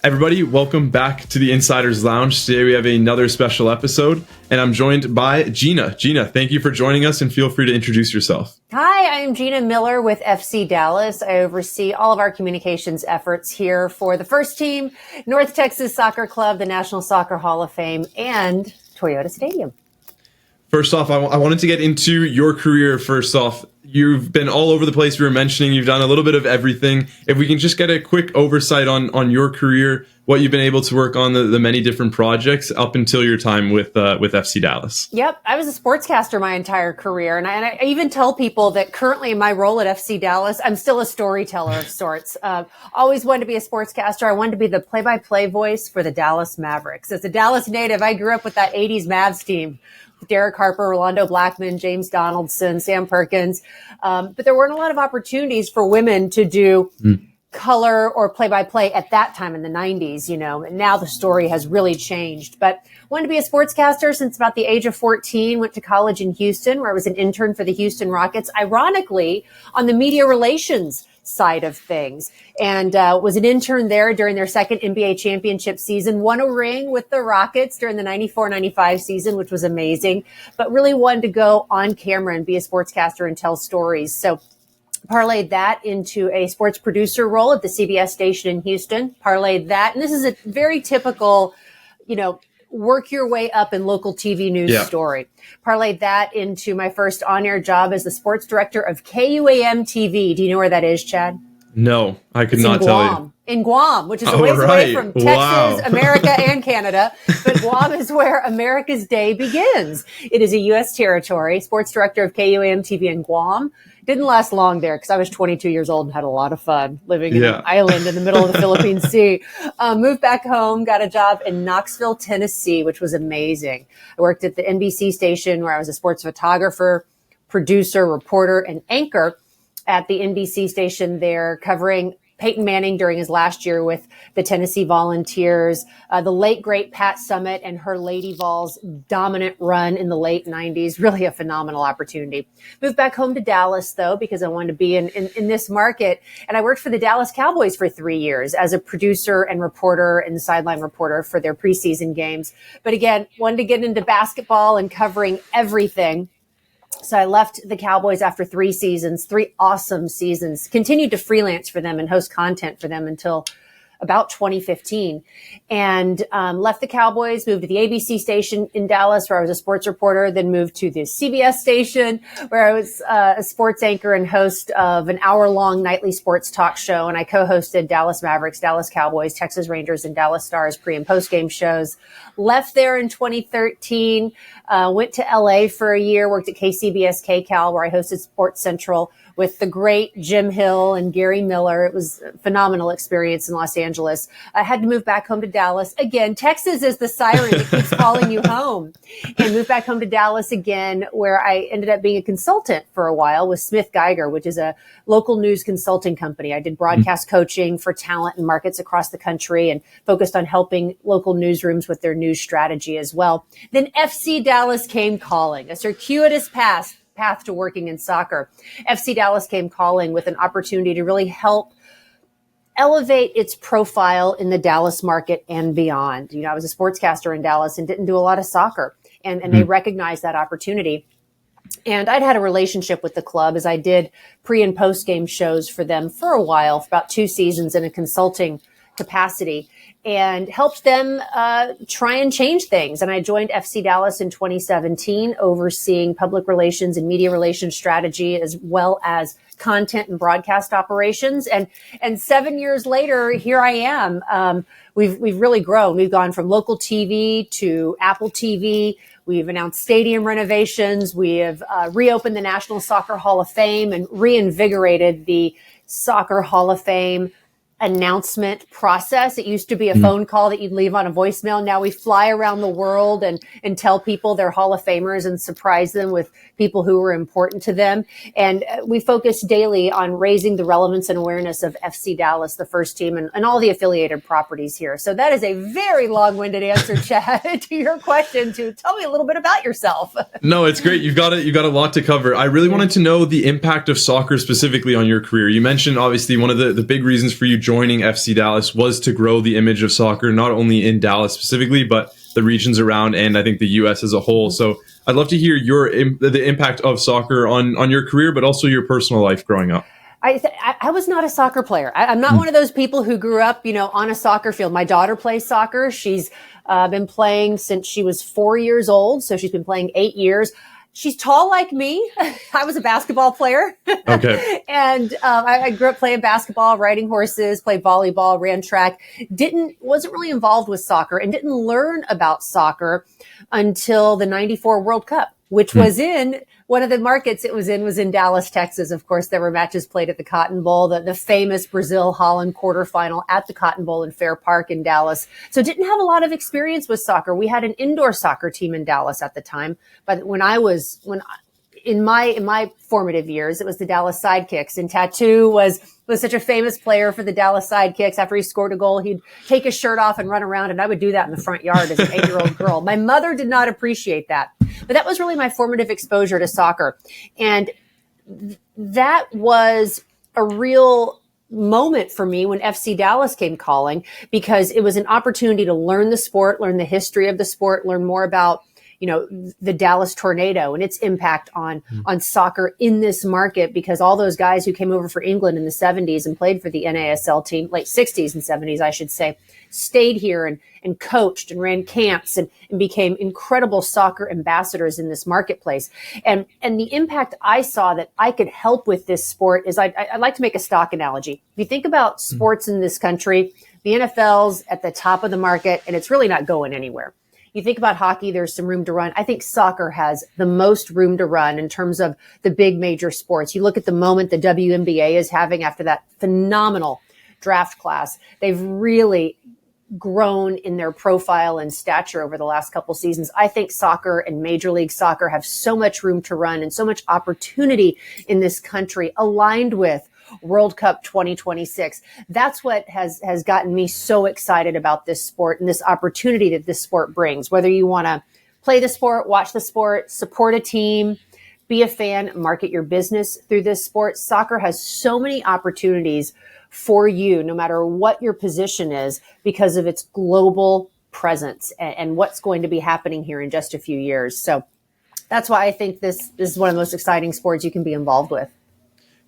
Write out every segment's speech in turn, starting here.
Everybody, welcome back to the Insiders Lounge. Today we have another special episode, and I'm joined by Gina. Gina, thank you for joining us, and feel free to introduce yourself. Hi, I'm Gina Miller with FC Dallas. I oversee all of our communications efforts here for the first team, North Texas Soccer Club, the National Soccer Hall of Fame, and Toyota Stadium. First off, I wanted to get into your career. First off, you've been all over the place. We were mentioning you've done a little bit of everything. If we can just get a quick oversight on your career, what you've been able to work on, the many different projects up until your time with FC Dallas. Yep, I was a sportscaster my entire career, and I even tell people that currently in my role at FC Dallas, I'm still a storyteller of sorts. Always wanted to be a sportscaster. I wanted to be the play-by-play voice for the Dallas Mavericks. As a Dallas native, I grew up with that 80s Mavs team. Derek Harper, Rolando Blackman, James Donaldson, Sam Perkins. But there weren't a lot of opportunities for women to do color or play-by-play at that time in the 90s, and now the story has really changed. But wanted to be a sportscaster since about the age of 14, went to college in Houston where I was an intern for the Houston Rockets, ironically on the media relations side of things, and was an intern there during their second NBA championship season, won a ring with the Rockets during the 94-95 season, which was amazing, but really wanted to go on camera and be a sportscaster and tell stories. So parlayed that into a sports producer role at the CBS station in Houston, parlayed that, and this is a very typical, work your way up in local TV news story. Parlayed that into my first on-air job as the sports director of KUAM TV. Do you know where that is, Chad? No, I could not tell you. In Guam, which is a ways away from Texas, America, and Canada. But Guam is where America's Day begins. It is a U.S. territory. Sports director of KUAM TV in Guam. Didn't last long there because I was 22 years old and had a lot of fun living in an island in the middle of the Philippine Sea. Moved back home, got a job in Knoxville, Tennessee, which was amazing. I worked at the NBC station where I was a sports photographer, producer, reporter, and anchor at the NBC station there, covering Peyton Manning during his last year with the Tennessee Volunteers, the late, great Pat Summitt and her Lady Vols' dominant run in the late 90s. Really a phenomenal opportunity. Moved back home to Dallas, though, because I wanted to be in this market. And I worked for the Dallas Cowboys for 3 years as a producer and reporter and sideline reporter for their preseason games. But again, wanted to get into basketball and covering everything. So I left the Cowboys after 3 seasons, 3 awesome seasons, continued to freelance for them and host content for them until about 2015, and left the Cowboys, moved to the ABC station in Dallas where I was a sports reporter, then moved to the CBS station where I was a sports anchor and host of an hour-long nightly sports talk show, and I co-hosted Dallas Mavericks, Dallas Cowboys, Texas Rangers, and Dallas Stars pre- and post-game shows. Left there in 2013, went to LA for a year, worked at KCBS KCAL where I hosted Sports Central with the great Jim Hill and Gary Miller. It was a phenomenal experience in Los Angeles. I had to move back home to Dallas. Again, Texas is the siren that keeps calling you home. And moved back home to Dallas again, where I ended up being a consultant for a while with Smith Geiger, which is a local news consulting company. I did broadcast coaching for talent and markets across the country and focused on helping local newsrooms with their news strategy as well. Then FC Dallas came calling, a circuitous path to working in soccer. FC Dallas came calling with an opportunity to really help elevate its profile in the Dallas market and beyond. I was a sportscaster in Dallas and didn't do a lot of soccer, and they recognized that opportunity. And I'd had a relationship with the club as I did pre- and post-game shows for them for a while, for about 2 seasons in a consulting capacity, and helped them try and change things. And I joined FC Dallas in 2017, overseeing public relations and media relations strategy, as well as content and broadcast operations. And 7 years later, here I am. We've really grown. We've gone from local TV to Apple TV. We've announced stadium renovations. We have reopened the National Soccer Hall of Fame and reinvigorated the Soccer Hall of Fame announcement process. It used to be a phone call that you'd leave on a voicemail. Now we fly around the world and tell people they're Hall of Famers and surprise them with people who were important to them. And we focus daily on raising the relevance and awareness of FC Dallas, the first team, and all the affiliated properties here. So that is a very long-winded answer, Chad, to your question. To tell me a little bit about yourself. No, it's great. You've got a lot to cover. I really wanted to know the impact of soccer specifically on your career. You mentioned obviously one of the big reasons for you joining joining FC Dallas was to grow the image of soccer, not only in Dallas specifically, but the regions around and I think the U.S. as a whole. So I'd love to hear the impact of soccer on your career, but also your personal life growing up. I was not a soccer player. I'm not one of those people who grew up, on a soccer field. My daughter plays soccer. She's been playing since she was 4 years old. So she's been playing 8 years. She's tall like me. I was a basketball player. Okay. And I grew up playing basketball, riding horses, played volleyball, ran track. Wasn't really involved with soccer and didn't learn about soccer until the 94 World Cup, which was in one of the markets it was in Dallas, Texas. Of course, there were matches played at the Cotton Bowl, the famous Brazil-Holland quarterfinal at the Cotton Bowl in Fair Park in Dallas. So didn't have a lot of experience with soccer. We had an indoor soccer team in Dallas at the time. But in my formative years, it was the Dallas Sidekicks, and Tattoo was such a famous player for the Dallas Sidekicks. After he scored a goal, he'd take his shirt off and run around, and I would do that in the front yard as an 8-year-old girl. My mother did not appreciate that, but that was really my formative exposure to soccer. And that was a real moment for me when FC Dallas came calling, because it was an opportunity to learn the sport, learn the history of the sport, learn more about the Dallas tornado and its impact on soccer in this market, because all those guys who came over for England in the 70s and played for the NASL team, late 60s and 70s, I should say, stayed here and coached and ran camps and became incredible soccer ambassadors in this marketplace. And the impact I saw that I could help with this sport is I'd like to make a stock analogy. If you think about sports in this country, the NFL's at the top of the market and it's really not going anywhere. You think about hockey, there's some room to run. I think soccer has the most room to run in terms of the big major sports. You look at the moment the WNBA is having after that phenomenal draft class. They've really grown in their profile and stature over the last couple seasons. I think soccer and Major League Soccer have so much room to run and so much opportunity in this country, aligned with World Cup 2026. That's what has gotten me so excited about this sport and this opportunity that this sport brings. Whether you want to play the sport, watch the sport, support a team, be a fan, market your business through this sport, soccer has so many opportunities for you, no matter what your position is, because of its global presence and what's going to be happening here in just a few years. So that's why I think this is one of the most exciting sports you can be involved with.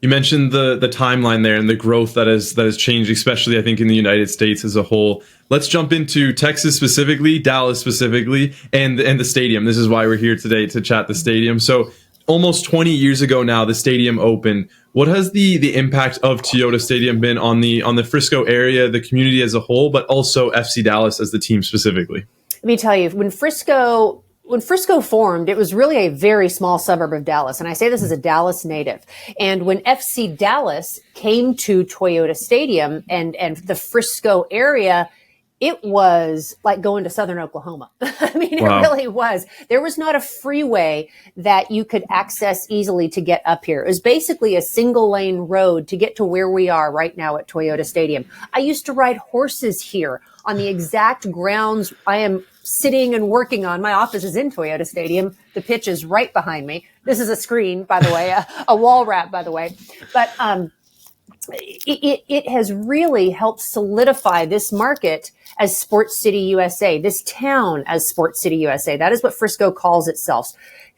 You mentioned the timeline there and the growth that has changed, especially I think in the United States as a whole. Let's jump into Texas specifically, Dallas specifically, and the stadium. This is why we're here today, to chat the stadium. So almost 20 years ago now, the stadium opened. What has the impact of Toyota Stadium been on the Frisco area, the community as a whole, but also FC Dallas as the team specifically? Let me tell you, when Frisco formed, it was really a very small suburb of Dallas. And I say this as a Dallas native. And when FC Dallas came to Toyota Stadium and the Frisco area, it was like going to southern Oklahoma. I mean, Wow. It really was. There was not a freeway that you could access easily to get up here. It was basically a single lane road to get to where we are right now at Toyota Stadium. I used to ride horses here on the exact grounds I am sitting and working on. My office is in Toyota Stadium. The pitch is right behind me. This is a screen, by the way, a wall wrap, by the way. But it has really helped solidify this market as Sports City USA, this town as Sports City USA. That is what Frisco calls itself.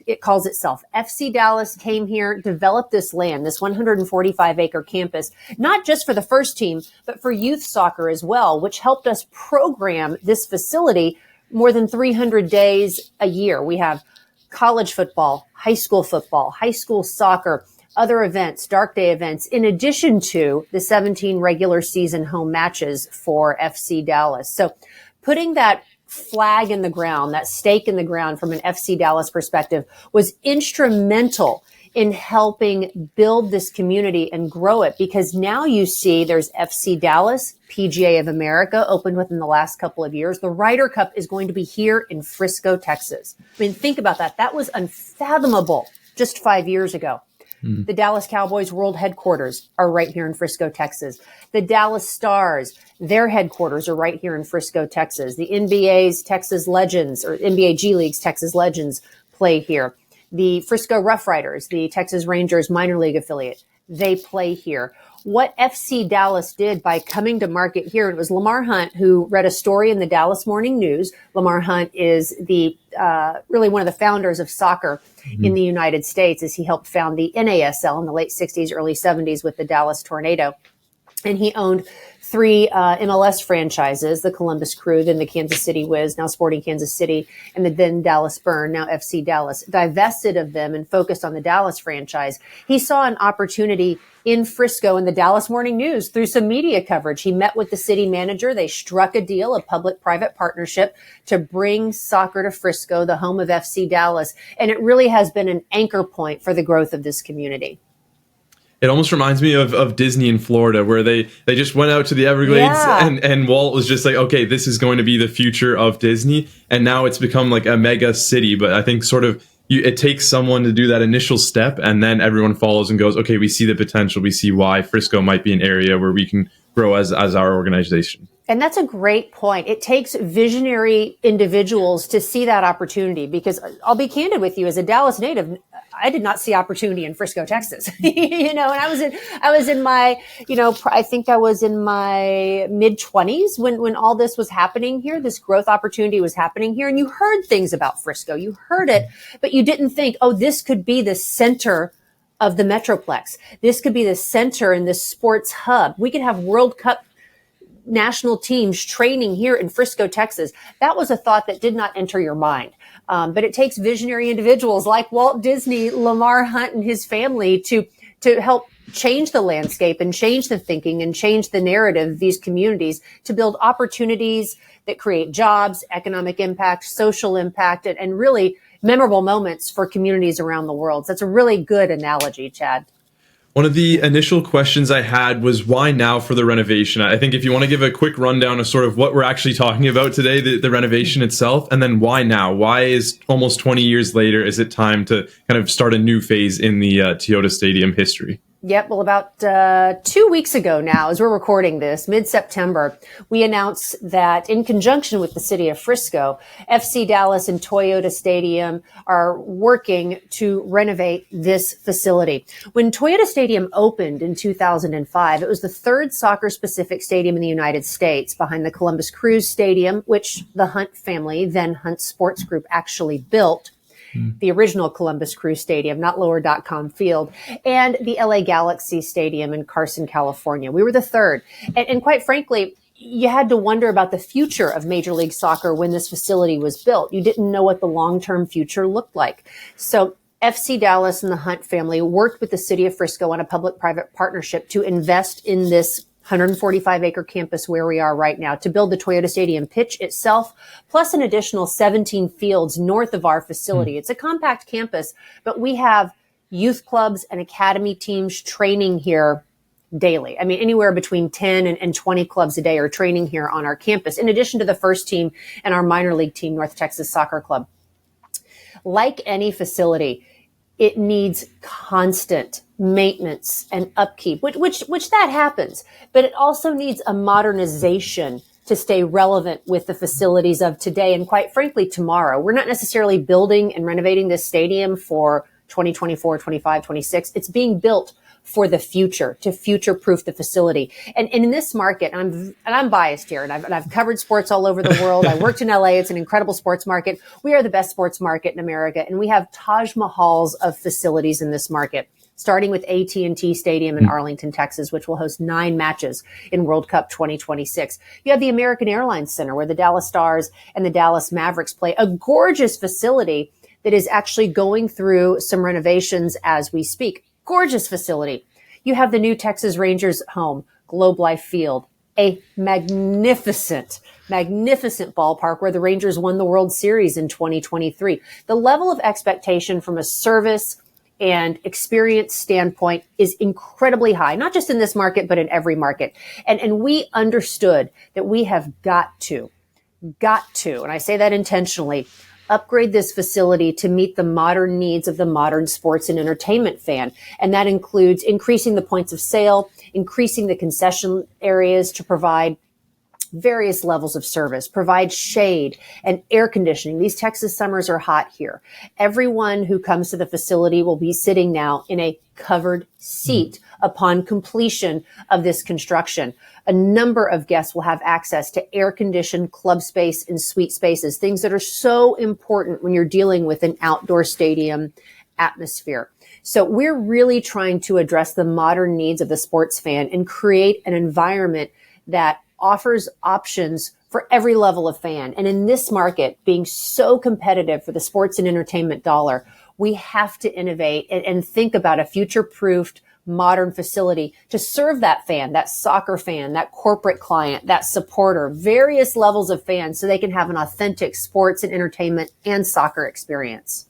It calls itself. FC Dallas came here, developed this land, this 145-acre campus, not just for the first team, but for youth soccer as well, which helped us program this facility more than 300 days a year. We have college football, high school soccer, other events, dark day events, in addition to the 17 regular season home matches for FC Dallas. So putting that flag in the ground, that stake in the ground from an FC Dallas perspective was instrumental in helping build this community and grow it, because now you see there's FC Dallas, PGA of America opened within the last couple of years. The Ryder Cup is going to be here in Frisco, Texas. I mean, think about that. That was unfathomable just 5 years ago. The Dallas Cowboys world headquarters are right here in Frisco, Texas. The Dallas Stars, their headquarters are right here in Frisco, Texas. The NBA's Texas Legends, or NBA G League's Texas Legends, play here. The Frisco Rough Riders, the Texas Rangers minor league affiliate, they play here. What FC Dallas did by coming to market here, it was Lamar Hunt who read a story in the Dallas Morning News. Lamar Hunt is the really one of the founders of soccer in the United States, as he helped found the NASL in the late 60s, early 70s with the Dallas Tornado. And he owned 3 MLS franchises, the Columbus Crew, then the Kansas City Wiz, now Sporting Kansas City, and the then Dallas Burn, now FC Dallas. Divested of them and focused on the Dallas franchise. He saw an opportunity in Frisco in the Dallas Morning News through some media coverage. He met with the city manager. They struck a deal, a public-private partnership to bring soccer to Frisco, the home of FC Dallas. And it really has been an anchor point for the growth of this community. It almost reminds me of Disney in Florida, where they just went out to the Everglades and Walt was just like, okay, this is going to be the future of Disney. And now it's become like a mega city. But I think sort of it takes someone to do that initial step, and then everyone follows and goes, okay, we see the potential. We see why Frisco might be an area where we can grow as our organization. And that's a great point. It takes visionary individuals to see that opportunity, because I'll be candid with you, as a Dallas native, I did not see opportunity in Frisco, Texas. And I was in my, I think I was in my mid-20s when all this was happening here. This growth opportunity was happening here. And you heard things about Frisco. You heard it, but you didn't think, oh, this could be the center of the Metroplex. This could be the center in this sports hub. We could have World Cup national teams training here in Frisco, Texas. That was a thought that did not enter your mind. But it takes visionary individuals like Walt Disney, Lamar Hunt, and his family to help change the landscape and change the thinking and change the narrative of these communities, to build opportunities that create jobs, economic impact, social impact, and really memorable moments for communities around the world. So that's a really good analogy, Chad. One of the initial questions I had was, why now for the renovation? I think if you want to give a quick rundown of sort of what we're actually talking about today, the renovation itself, and then why now? Why is almost 20 years later, is it time to kind of start a new phase in the Toyota Stadium history? Yep. Well, about 2 weeks ago now, as we're recording this, mid-September, we announced that in conjunction with the city of Frisco, FC Dallas and Toyota Stadium are working to renovate this facility. When Toyota Stadium opened in 2005, it was the third soccer-specific stadium in the United States, behind the Columbus Crew Stadium, which the Hunt family, then Hunt Sports Group, actually built. The original Columbus Crew Stadium, not Lower.com Field, and the LA Galaxy Stadium in Carson, California. We were the third. And quite frankly, you had to wonder about the future of Major League Soccer when this facility was built. You didn't know what the long-term future looked like. So FC Dallas and the Hunt family worked with the city of Frisco on a public-private partnership to invest in this 145-acre campus where we are right now, to build the Toyota Stadium pitch itself, plus an additional 17 fields north of our facility. It's a compact campus, but we have youth clubs and academy teams training here daily. I mean, anywhere between 10 and 20 clubs a day are training here on our campus, in addition to the first team and our minor league team, North Texas Soccer Club. Like any facility, it needs constant maintenance and upkeep, which that happens, but it also needs a modernization to stay relevant with the facilities of today and, quite frankly, tomorrow. We're not necessarily building and renovating this stadium for 2024, 25, 26. It's being built for the future, to future-proof the facility. And in this market, and I'm biased here, and I've covered sports all over the world. I worked in LA. It's an incredible sports market. We are the best sports market in America, and we have Taj Mahals of facilities in this market, starting with AT&T Stadium in Arlington, Texas, which will host 9 matches in World Cup 2026. You have the American Airlines Center, where the Dallas Stars and the Dallas Mavericks play, a gorgeous facility that is actually going through some renovations as we speak. Gorgeous facility. You have the new Texas Rangers home, Globe Life Field, a magnificent ballpark where the Rangers won the World Series in 2023. The level of expectation from a service and experience standpoint is incredibly high, not just in this market, but in every market. And we understood that we have got to, and I say that intentionally, upgrade this facility to meet the modern needs of the modern sports and entertainment fan. And that includes increasing the points of sale, increasing the concession areas to provide various levels of service, provide shade and air conditioning. These Texas summers are hot here. Everyone who comes to the facility will be sitting now in a covered seat upon completion of this construction. A number of guests will have access to air-conditioned club space and suite spaces, things that are so important when you're dealing with an outdoor stadium atmosphere. So we're really trying to address the modern needs of the sports fan and create an environment that offers options for every level of fan. And in this market, being so competitive for the sports and entertainment dollar, we have to innovate and think about a future-proofed modern facility to serve that fan, that soccer fan, that corporate client, that supporter, various levels of fans, so they can have an authentic sports and entertainment and soccer experience.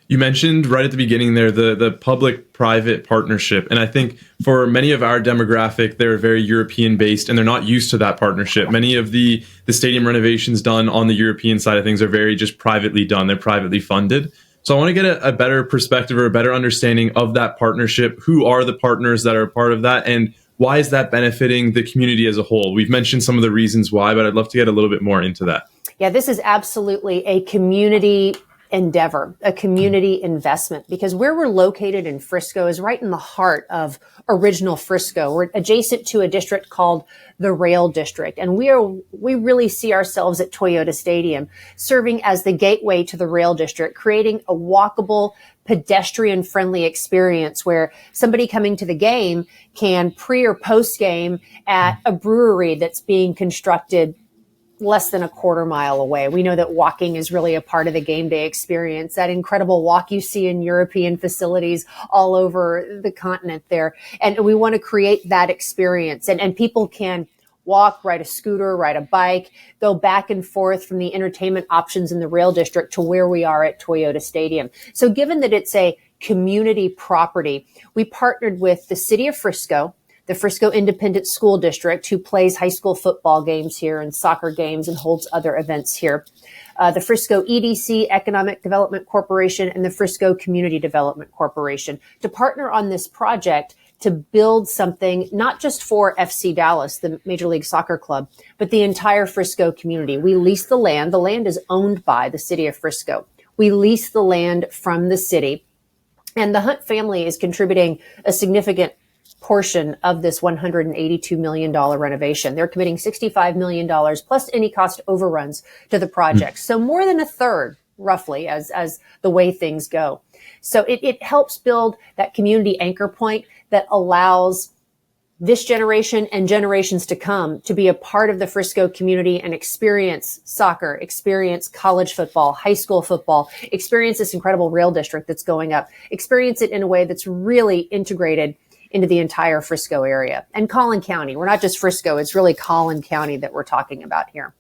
You mentioned right at the beginning there the public-private partnership. And I think for many of our demographic, they're very European-based and they're not used to that partnership. Many of the stadium renovations done on the European side of things are very just privately done. They're privately funded. So I want to get a better perspective or a better understanding of that partnership. Who are the partners that are part of that? And why is that benefiting the community as a whole? We've mentioned some of the reasons why, but I'd love to get a little bit more into that. Yeah, this is absolutely a community endeavor, a community investment, because where we're located in Frisco is right in the heart of original Frisco. We're adjacent to a district called the Rail District. And we really see ourselves at Toyota Stadium serving as the gateway to the Rail District, creating a walkable, pedestrian friendly experience where somebody coming to the game can pre or post game at a brewery that's being constructed less than a quarter mile away. We know that walking is really a part of the game day experience, that incredible walk you see in European facilities all over the continent there. And we want to create that experience. And people can walk, ride a scooter, ride a bike, go back and forth from the entertainment options in the Rail District to where we are at Toyota Stadium. So given that it's a community property, we partnered with the City of Frisco, the Frisco Independent School District, who plays high school football games here and soccer games and holds other events here, the Frisco EDC Economic Development Corporation, and the Frisco Community Development Corporation to partner on this project to build something not just for FC Dallas, the Major League Soccer club, but the entire Frisco community. We lease the land. The land is owned by the City of Frisco. We lease the land from the city, and the Hunt family is contributing a significant portion of this $182 million renovation. They're committing $65 million plus any cost overruns to the project. So more than a third, roughly, as the way things go. So it helps build that community anchor point that allows this generation and generations to come to be a part of the Frisco community and experience soccer, experience college football, high school football, experience this incredible rail district that's going up, experience it in a way that's really integrated into the entire Frisco area and Collin County. We're not just Frisco, it's really Collin County that we're talking about here,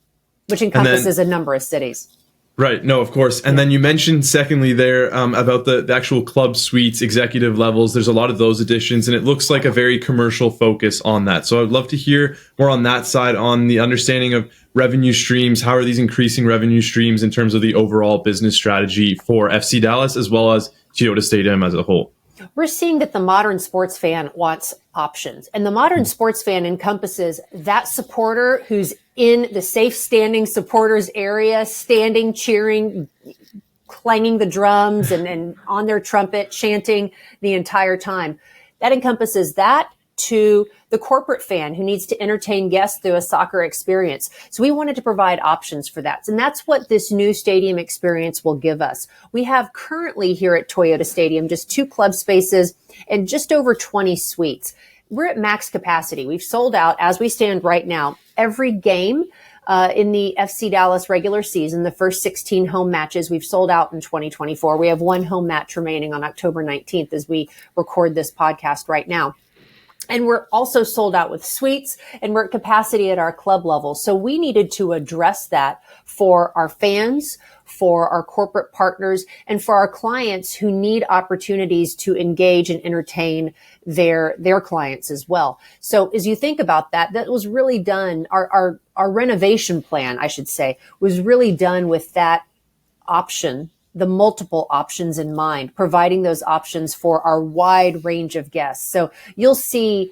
which encompasses a number of cities. Right. No, of course. And then you mentioned secondly there about the actual club suites, executive levels. There's a lot of those additions, and it looks like a very commercial focus on that. So I'd love to hear more on that side, on the understanding of revenue streams. How are these increasing revenue streams in terms of the overall business strategy for FC Dallas as well as Toyota Stadium as a whole? We're seeing that the modern sports fan wants options, and the modern sports fan encompasses that supporter who's in the safe standing supporters area, standing, cheering, clanging the drums and on their trumpet, chanting the entire time. That encompasses that to the corporate fan who needs to entertain guests through a soccer experience. So we wanted to provide options for that. And that's what this new stadium experience will give us. We have currently here at Toyota Stadium just 2 club spaces and just over 20 suites. We're at max capacity. We've sold out as we stand right now. Every game in the FC Dallas regular season, the first 16 home matches, we've sold out in 2024. We have 1 home match remaining on October 19th as we record this podcast right now. And we're also sold out with suites, and we're at capacity at our club level. So we needed to address that for our fans, for our corporate partners, and for our clients who need opportunities to engage and entertain their clients as well. So as you think about that, that was really done, our renovation plan, I should say, was really done with that option, the multiple options in mind, providing those options for our wide range of guests. So you'll see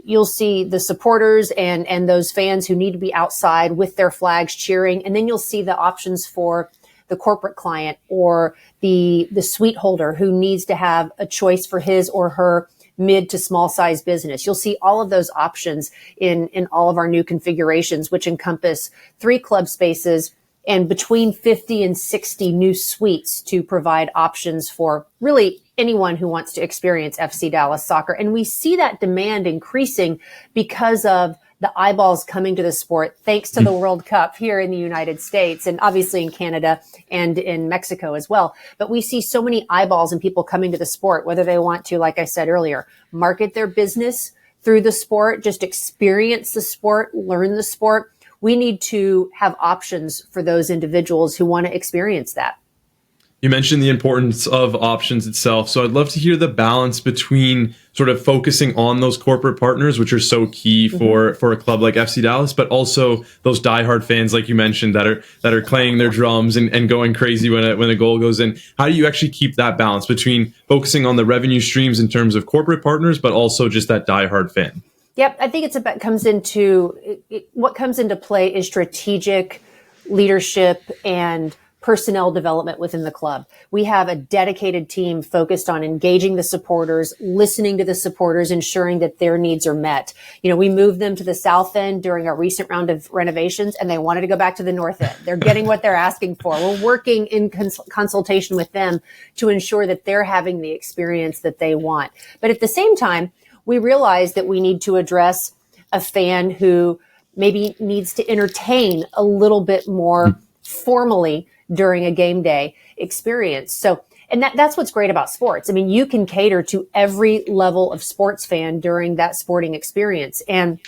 you'll see the supporters and those fans who need to be outside with their flags cheering. And then you'll see the options for the corporate client or the suite holder who needs to have a choice for his or her mid to small size business. You'll see all of those options in all of our new configurations, which encompass 3 club spaces and between 50 and 60 new suites to provide options for really anyone who wants to experience FC Dallas soccer. And we see that demand increasing because of the eyeballs coming to the sport, thanks to the World Cup here in the United States and obviously in Canada and in Mexico as well. But we see so many eyeballs and people coming to the sport, whether they want to, like I said earlier, market their business through the sport, just experience the sport, learn the sport. We need to have options for those individuals who want to experience that. You mentioned the importance of options itself. So I'd love to hear the balance between sort of focusing on those corporate partners, which are so key for a club like FC Dallas, but also those diehard fans, like you mentioned, that are clanging their drums and going crazy when a goal goes in. How do you actually keep that balance between focusing on the revenue streams in terms of corporate partners, but also just that diehard fan? Yep, I think what comes into play is strategic leadership and personnel development within the club. We have a dedicated team focused on engaging the supporters, listening to the supporters, ensuring that their needs are met. You know, we moved them to the south end during our recent round of renovations, and they wanted to go back to the north end. They're getting what they're asking for. We're working in consultation with them to ensure that they're having the experience that they want. But at the same time, we realize that we need to address a fan who maybe needs to entertain a little bit more formally during a game day experience. So, and that's what's great about sports. I mean, you can cater to every level of sports fan during that sporting experience. And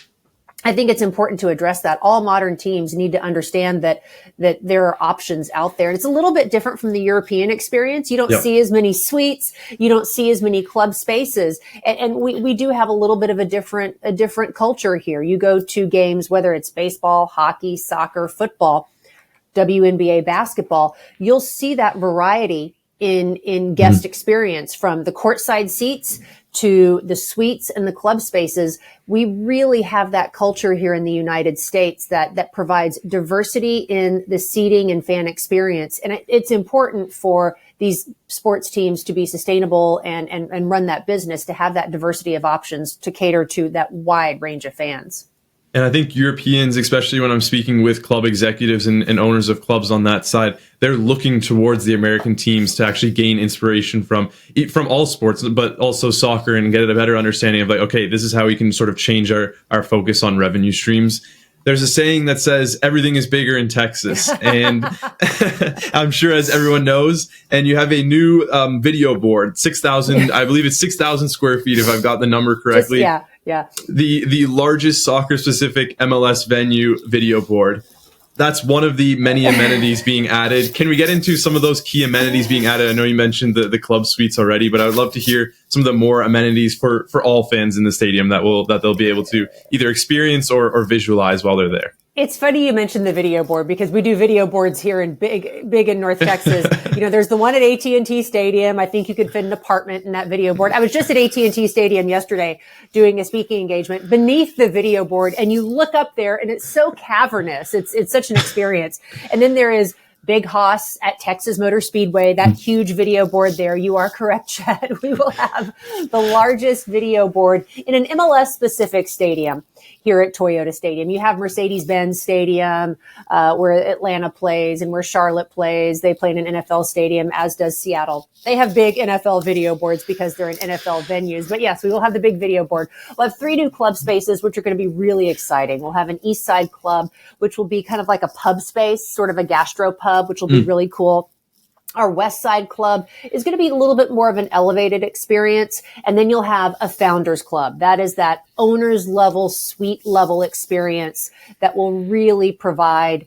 I think it's important to address that. All modern teams need to understand that there are options out there. And it's a little bit different from the European experience. You don't see as many suites. You don't see as many club spaces. And we do have a little bit of a different culture here. You go to games, whether it's baseball, hockey, soccer, football, WNBA basketball, you'll see that variety in guest experience, from the courtside seats to the suites and the club spaces. We really have that culture here in the United States that provides diversity in the seating and fan experience. And it's important for these sports teams to be sustainable and run that business, to have that diversity of options to cater to that wide range of fans. And I think Europeans, especially when I'm speaking with club executives and owners of clubs on that side, they're looking towards the American teams to actually gain inspiration from all sports, but also soccer, and get a better understanding of, like, okay, this is how we can sort of change our focus on revenue streams. There's a saying that says everything is bigger in Texas, and I'm sure, as everyone knows, and you have a new video board, 6,000, I believe it's 6,000 square feet, if I've got the number correctly. Yeah. The largest soccer-specific MLS venue video board. That's one of the many amenities being added. Can we get into some of those key amenities being added? I know you mentioned the club suites already, but I would love to hear some of the more amenities for all fans in the stadium that they'll be able to either experience or visualize while they're there. It's funny you mentioned the video board, because we do video boards here in big in North Texas. You know, there's the one at AT&T Stadium. I think you could fit an apartment in that video board. I was just at AT&T Stadium yesterday doing a speaking engagement beneath the video board, and you look up there and it's so cavernous. It's such an experience. And then there is Big Hoss at Texas Motor Speedway, that huge video board there. You are correct, Chad. We will have the largest video board in an MLS specific stadium here at Toyota Stadium. You have Mercedes-Benz Stadium, where Atlanta plays and where Charlotte plays. They play in an NFL stadium, as does Seattle. They have big NFL video boards because they're in NFL venues. But yes, we will have the big video board. We'll have 3 new club spaces, which are going to be really exciting. We'll have an East Side Club, which will be kind of like a pub space, sort of a gastro pub, which will be really cool. Our West Side Club is going to be a little bit more of an elevated experience. And then you'll have a Founders Club. That is that owner's level, suite level experience that will really provide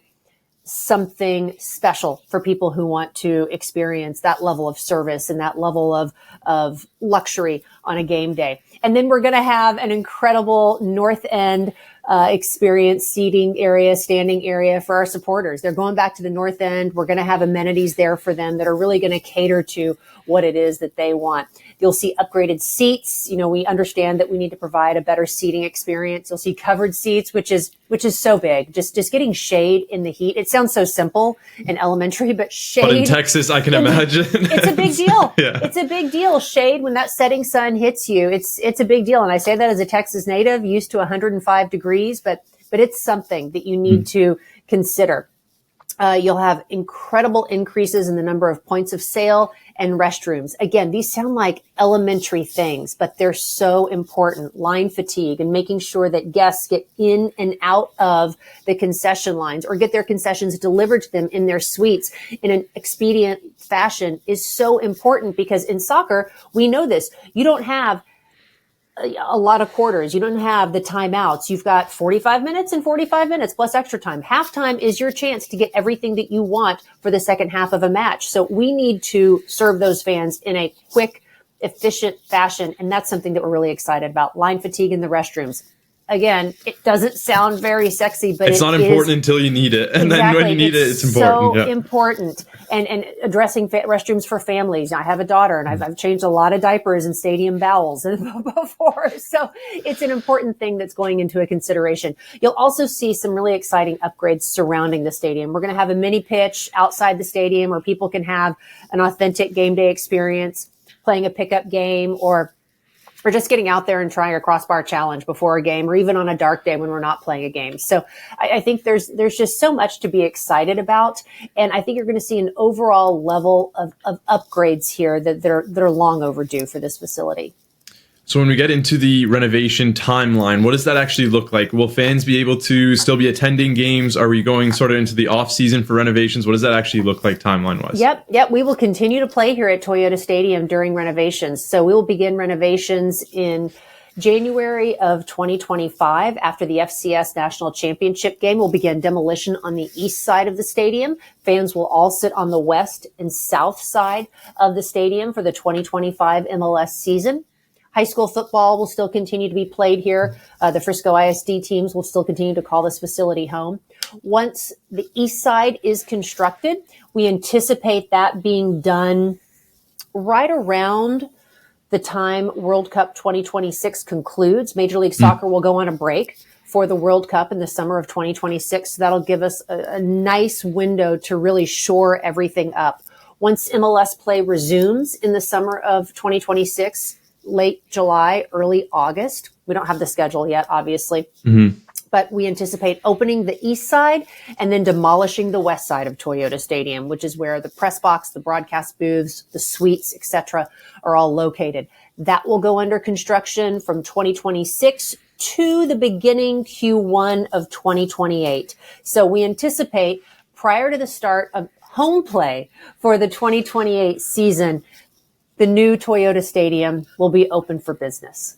something special for people who want to experience that level of service and that level of luxury on a game day. And then we're going to have an incredible North End experience, seating area, standing area for our supporters. They're going back to the north end. We're going to have amenities there for them that are really going to cater to what it is that they want. You'll see upgraded seats. You know, we understand that we need to provide a better seating experience. You'll see covered seats, which is so big. Just getting shade in the heat. It sounds so simple and elementary, but shade. But in Texas, I can imagine. It's a big deal. Yeah. It's a big deal. Shade, when that setting sun hits you, it's a big deal. And I say that as a Texas native, used to 105 degrees, but it's something that you need to consider. You'll have incredible increases in the number of points of sale and restrooms. Again, these sound like elementary things, but they're so important. Line fatigue and making sure that guests get in and out of the concession lines or get their concessions delivered to them in their suites in an expedient fashion is so important, because in soccer, we know this. You don't have a lot of quarters. You don't have the timeouts. You've got 45 minutes and 45 minutes plus extra time. Halftime is your chance to get everything that you want for the second half of a match. So we need to serve those fans in a quick, efficient fashion. And that's something that we're really excited about. Line fatigue in the restrooms. Again, it doesn't sound very sexy, but it's not important until you need it. And then when you need it's important. So important. And addressing restrooms for families. I have a daughter, and I've changed a lot of diapers and stadium bowels before. So it's an important thing that's going into a consideration. You'll also see some really exciting upgrades surrounding the stadium. We're going to have a mini pitch outside the stadium where people can have an authentic game day experience, playing a pickup game, or just getting out there and trying a crossbar challenge before a game, or even on a dark day when we're not playing a game. So I think there's just so much to be excited about. And I think you're going to see an overall level of upgrades here that are long overdue for this facility. So when we get into the renovation timeline, what does that actually look like? Will fans be able to still be attending games? Are we going sort of into the off season for renovations? What does that actually look like timeline wise? Yep. We will continue to play here at Toyota Stadium during renovations. So we will begin renovations in January of 2025 after the FCS National Championship game. We'll begin demolition on the east side of the stadium. Fans will all sit on the west and south side of the stadium for the 2025 MLS season. High school football will still continue to be played here. The Frisco ISD teams will still continue to call this facility home. Once the east side is constructed, we anticipate that being done right around the time World Cup 2026 concludes. Major League Soccer will go on a break for the World Cup in the summer of 2026. So that'll give us a nice window to really shore everything up. Once MLS play resumes in the summer of 2026, late July, early August. We don't have the schedule yet, obviously, but we anticipate opening the east side and then demolishing the west side of Toyota Stadium, which is where the press box, the broadcast booths, the suites, etc., are all located. That will go under construction from 2026 to the beginning Q1 of 2028. So we anticipate prior to the start of home play for the 2028 season, the new Toyota Stadium will be open for business.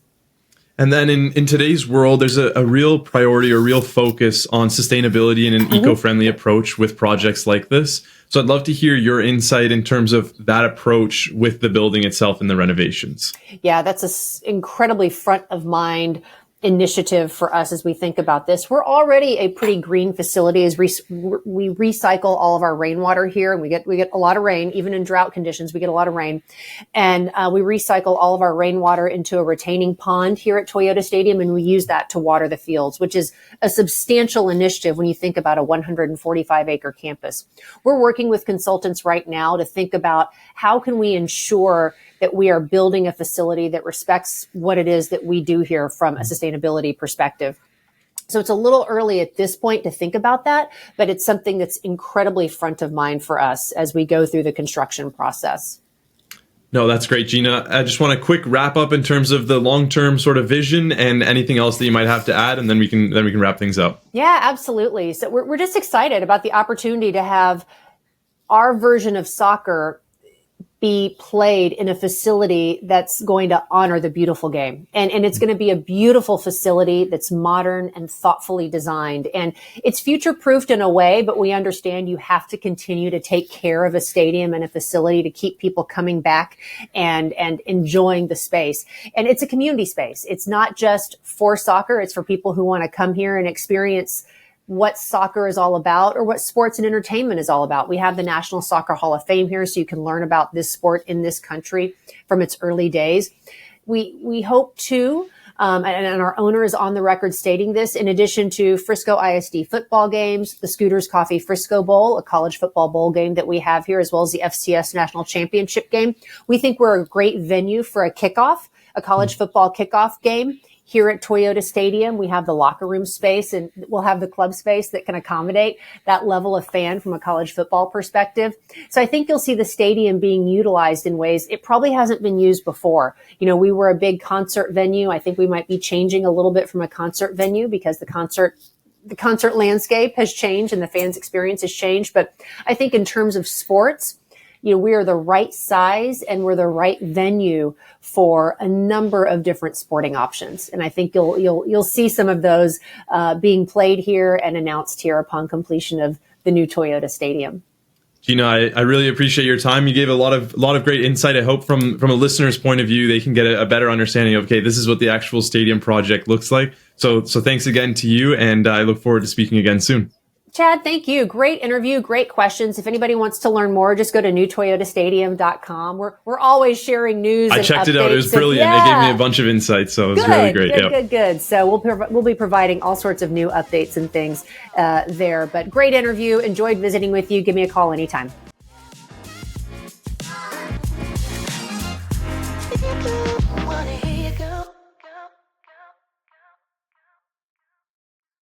And then in today's world, there's a real priority or real focus on sustainability and an eco-friendly approach with projects like this. So I'd love to hear your insight in terms of that approach with the building itself and the renovations. Yeah, that's an incredibly front of mind initiative for us as we think about this. We're already a pretty green facility as we recycle all of our rainwater here, and we get a lot of rain. Even in drought conditions, we get a lot of rain. And we recycle all of our rainwater into a retaining pond here at Toyota Stadium, and we use that to water the fields, which is a substantial initiative when you think about a 145-acre campus. We're working with consultants right now to think about how can we ensure that we are building a facility that respects what it is that we do here from a sustainability perspective. So it's a little early at this point to think about that, but it's something that's incredibly front of mind for us as we go through the construction process. No, that's great, Gina. I just want a quick wrap up in terms of the long-term sort of vision and anything else that you might have to add, and then we can wrap things up. Yeah, absolutely. So we're just excited about the opportunity to have our version of soccer be played in a facility that's going to honor the beautiful game. And it's going to be a beautiful facility that's modern and thoughtfully designed. And it's future proofed in a way, but we understand you have to continue to take care of a stadium and a facility to keep people coming back and enjoying the space. And it's a community space. It's not just for soccer. It's for people who want to come here and experience what soccer is all about or what sports and entertainment is all about. We have the National Soccer Hall of Fame here, so you can learn about this sport in this country from its early days. We hope to, and our owner is on the record stating this, in addition to Frisco ISD football games, the Scooters Coffee Frisco Bowl, a college football bowl game that we have here, as well as the FCS National Championship game. We think we're a great venue for a kickoff, a college football kickoff game. Here at Toyota Stadium, we have the locker room space and we'll have the club space that can accommodate that level of fan from a college football perspective. So I think you'll see the stadium being utilized in ways it probably hasn't been used before. You know, we were a big concert venue. I think we might be changing a little bit from a concert venue because the concert landscape has changed and the fans' experience has changed. But I think in terms of sports, you know, we are the right size and we're the right venue for a number of different sporting options. And I think you'll see some of those being played here and announced here upon completion of the new Toyota Stadium. Gina, I really appreciate your time. You gave a lot of great insight. I hope from a listener's point of view, they can get a better understanding of, okay, this is what the actual stadium project looks like. So thanks again to you, and I look forward to speaking again soon. Chad, thank you. Great interview, great questions. If anybody wants to learn more, just go to newtoyotastadium.com. We're always sharing news. I checked it out. It was brilliant. It gave me a bunch of insights, so it was really great. Good. So we'll be providing all sorts of new updates and things there. But great interview. Enjoyed visiting with you. Give me a call anytime.